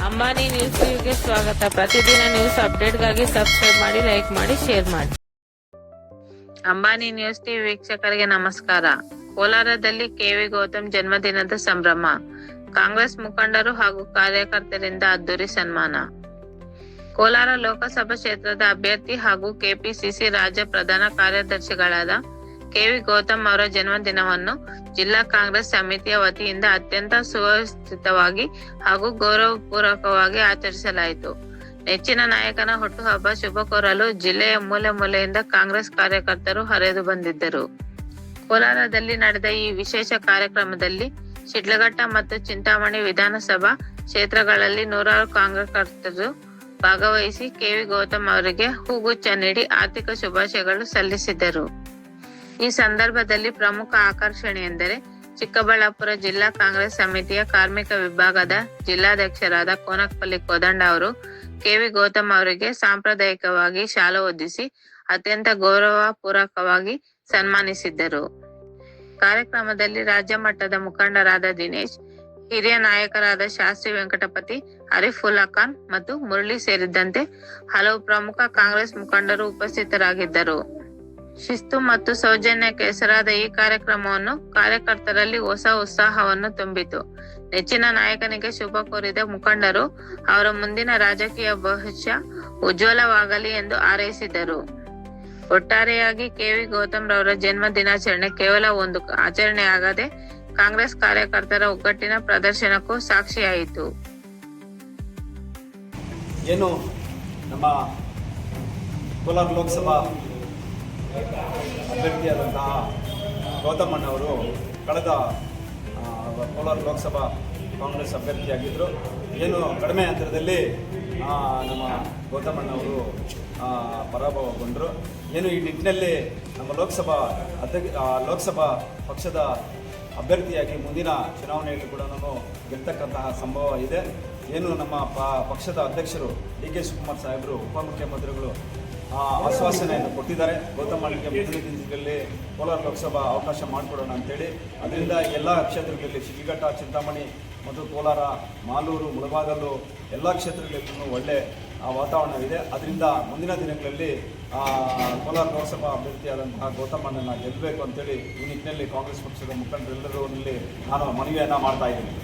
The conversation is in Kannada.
ಅಂಬಾನಿ ನ್ಯೂಸ್ ಟಿವಿಗೆ ಸ್ವಾಗತ. ಪ್ರತಿದಿನ ನ್ಯೂಸ್ ಅಪ್ಡೇಟ್ಗಾಗಿ ಸಬ್ಸ್ಕ್ರೈಬ್ ಮಾಡಿ, ಲೈಕ್ ಮಾಡಿ, ಶೇರ್ ಮಾಡಿ. ಅಂಬಾನಿ ನ್ಯೂಸ್ ಟಿವಿ ವೀಕ್ಷಕರಿಗೆ ನಮಸ್ಕಾರ. ಕೋಲಾರದಲ್ಲಿ ಕೆವಿ ಗೌತಮ್ ಜನ್ಮದಿನದ ಸಂಭ್ರಮ. ಕಾಂಗ್ರೆಸ್ ಮುಖಂಡರು ಹಾಗೂ ಕಾರ್ಯಕರ್ತರಿಂದ ಅದ್ದೂರಿ ಸನ್ಮಾನ. ಕೋಲಾರ ಲೋಕಸಭಾ ಕ್ಷೇತ್ರದ ಅಭ್ಯರ್ಥಿ ಹಾಗೂ ಕೆಪಿಸಿಸಿ ರಾಜ್ಯ ಪ್ರಧಾನ ಕಾರ್ಯದರ್ಶಿಗಳಾದ ಕೆವಿ ಗೌತಮ್ ಅವರ ಜನ್ಮದಿನವನ್ನು ಜಿಲ್ಲಾ ಕಾಂಗ್ರೆಸ್ ಸಮಿತಿಯ ವತಿಯಿಂದ ಅತ್ಯಂತ ಸುವ್ಯವಸ್ಥಿತವಾಗಿ ಹಾಗೂ ಗೌರವಪೂರ್ವಕವಾಗಿ ಆಚರಿಸಲಾಯಿತು. ನೆಚ್ಚಿನ ನಾಯಕನ ಹುಟ್ಟುಹಬ್ಬ ಶುಭ ಕೋರಲು ಜಿಲ್ಲೆಯ ಮೂಲೆ ಮೂಲೆಯಿಂದ ಕಾಂಗ್ರೆಸ್ ಕಾರ್ಯಕರ್ತರು ಹರಿದು ಬಂದಿದ್ದರು. ಕೋಲಾರದಲ್ಲಿ ನಡೆದ ಈ ವಿಶೇಷ ಕಾರ್ಯಕ್ರಮದಲ್ಲಿ ಶಿಡ್ಲಘಟ್ಟ ಮತ್ತು ಚಿಂತಾಮಣಿ ವಿಧಾನಸಭಾ ಕ್ಷೇತ್ರಗಳಲ್ಲಿ ನೂರಾರು ಕಾರ್ಯಕರ್ತರು ಭಾಗವಹಿಸಿ ಕೆವಿ ಗೌತಮ್ ಅವರಿಗೆ ಹೂಗುಚ್ಛ ನೀಡಿ ಆರ್ಥಿಕ ಶುಭಾಶಯಗಳು ಸಲ್ಲಿಸಿದರು. ಈ ಸಂದರ್ಭದಲ್ಲಿ ಪ್ರಮುಖ ಆಕರ್ಷಣೆ ಎಂದರೆ ಚಿಕ್ಕಬಳ್ಳಾಪುರ ಜಿಲ್ಲಾ ಕಾಂಗ್ರೆಸ್ ಸಮಿತಿಯ ಕಾರ್ಮಿಕ ವಿಭಾಗದ ಜಿಲ್ಲಾಧ್ಯಕ್ಷರಾದ ಕೋನಕಪಲ್ಲಿ ಕೋದಂಡ ಅವರು ಕೆವಿ ಗೌತಮ್ ಅವರಿಗೆ ಸಾಂಪ್ರದಾಯಿಕವಾಗಿ ಶಾಲು ಹೊದಿಸಿ ಅತ್ಯಂತ ಗೌರವ ಪೂರ್ವಕವಾಗಿ ಸನ್ಮಾನಿಸಿದ್ದರು. ಕಾರ್ಯಕ್ರಮದಲ್ಲಿ ರಾಜ್ಯ ಮಟ್ಟದ ಮುಖಂಡರಾದ ದಿನೇಶ್, ಹಿರಿಯ ನಾಯಕರಾದ ಶಾಸ್ತ್ರಿ ವೆಂಕಟಪತಿ, ಅರಿಫುಲ್ಲಾ ಖಾನ್ ಮತ್ತು ಮುರಳಿ ಸೇರಿದಂತೆ ಹಲವು ಪ್ರಮುಖ ಕಾಂಗ್ರೆಸ್ ಮುಖಂಡರು ಉಪಸ್ಥಿತರಾಗಿದ್ದರು. ಶಿಸ್ತು ಮತ್ತು ಸೌಜನ್ಯಕ್ಕೆ ಹೆಸರಾದ ಈ ಕಾರ್ಯಕ್ರಮವನ್ನು ಕಾರ್ಯಕರ್ತರಲ್ಲಿ ಹೊಸ ಉತ್ಸಾಹವನ್ನು ತುಂಬಿತು. ನೆಚ್ಚಿನ ನಾಯಕನಿಗೆ ಶುಭ ಕೋರಿದ ಮುಖಂಡರು ಅವರ ಮುಂದಿನ ರಾಜಕೀಯ ಭವಿಷ್ಯ ಉಜ್ವಲವಾಗಲಿ ಎಂದು ಹಾರೈಸಿದರು. ಒಟ್ಟಾರೆಯಾಗಿ ಕೆವಿ ಗೌತಮ್ ರವರ ಜನ್ಮ ದಿನಾಚರಣೆ ಕೇವಲ ಒಂದು ಆಚರಣೆಯಾಗದೆ ಕಾಂಗ್ರೆಸ್ ಕಾರ್ಯಕರ್ತರ ಒಗ್ಗಟ್ಟಿನ ಪ್ರದರ್ಶನಕ್ಕೂ ಸಾಕ್ಷಿಯಾಯಿತು. ಏನು ನಮ್ಮ ಕೋಲಾರ ಲೋಕಸಭಾ ಅಭ್ಯರ್ಥಿಯಾದಂತಹ ಗೌತಮಣ್ಣವರು ಕಳೆದ ಕೋಲಾರ ಲೋಕಸಭಾ ಕಾಂಗ್ರೆಸ್ ಅಭ್ಯರ್ಥಿಯಾಗಿದ್ದರು. ಏನು ಕಡಿಮೆ ಅಂತರದಲ್ಲಿ ನಮ್ಮ ಗೌತಮಣ್ಣವರು ಪರಾಭವಗೊಂಡರು. ಏನು ಈ ನಿಟ್ಟಿನಲ್ಲಿ ನಮ್ಮ ಲೋಕಸಭಾ ಪಕ್ಷದ ಅಭ್ಯರ್ಥಿಯಾಗಿ ಮುಂದಿನ ಚುನಾವಣೆಯಲ್ಲಿ ಕೂಡ ಗೆಲ್ತಕ್ಕಂತಹ ಸಂಭವ ಇದೆ. ಏನು ನಮ್ಮ ಪಕ್ಷದ ಅಧ್ಯಕ್ಷರು ಡಿ.ಕೆ. ಶಿವಕುಮಾರ್ ಸಾಹೇಬರು, ಉಪಮುಖ್ಯಮಂತ್ರಿಗಳು ಆಶ್ವಾಸನೆಯನ್ನು ಕೊಟ್ಟಿದ್ದಾರೆ. ಗೌತಮಣ್ಣಗೆ ಮುಂದಿನ ದಿನಗಳಲ್ಲಿ ಕೋಲಾರ ಲೋಕಸಭಾ ಅವಕಾಶ ಮಾಡಿಕೊಡೋಣ ಅಂತೇಳಿ. ಅದರಿಂದ ಎಲ್ಲ ಕ್ಷೇತ್ರಗಳಲ್ಲಿ ಶಿಡ್ಲಘಟ್ಟ, ಚಿಂತಾಮಣಿ ಮತ್ತು ಕೋಲಾರ, ಮಾಲೂರು, ಮುಳಬಾಗಲು ಎಲ್ಲ ಕ್ಷೇತ್ರಗಳಲ್ಲೂ ಒಳ್ಳೆ ವಾತಾವರಣವಿದೆ. ಅದರಿಂದ ಮುಂದಿನ ದಿನಗಳಲ್ಲಿ ಕೋಲಾರ ಲೋಕಸಭಾ ಅಭ್ಯರ್ಥಿಯಾದಂತಹ ಗೌತಮಣ್ಣನ ಗೆಲ್ಲಬೇಕು ಅಂತೇಳಿ ಈ ನಿಟ್ಟಿನಲ್ಲಿ ಕಾಂಗ್ರೆಸ್ ಪಕ್ಷದ ಮುಖಂಡರೆಲ್ಲರಲ್ಲಿ ನಾನು ಮನವಿಯನ್ನು ಮಾಡ್ತಾ ಇದ್ದೀನಿ.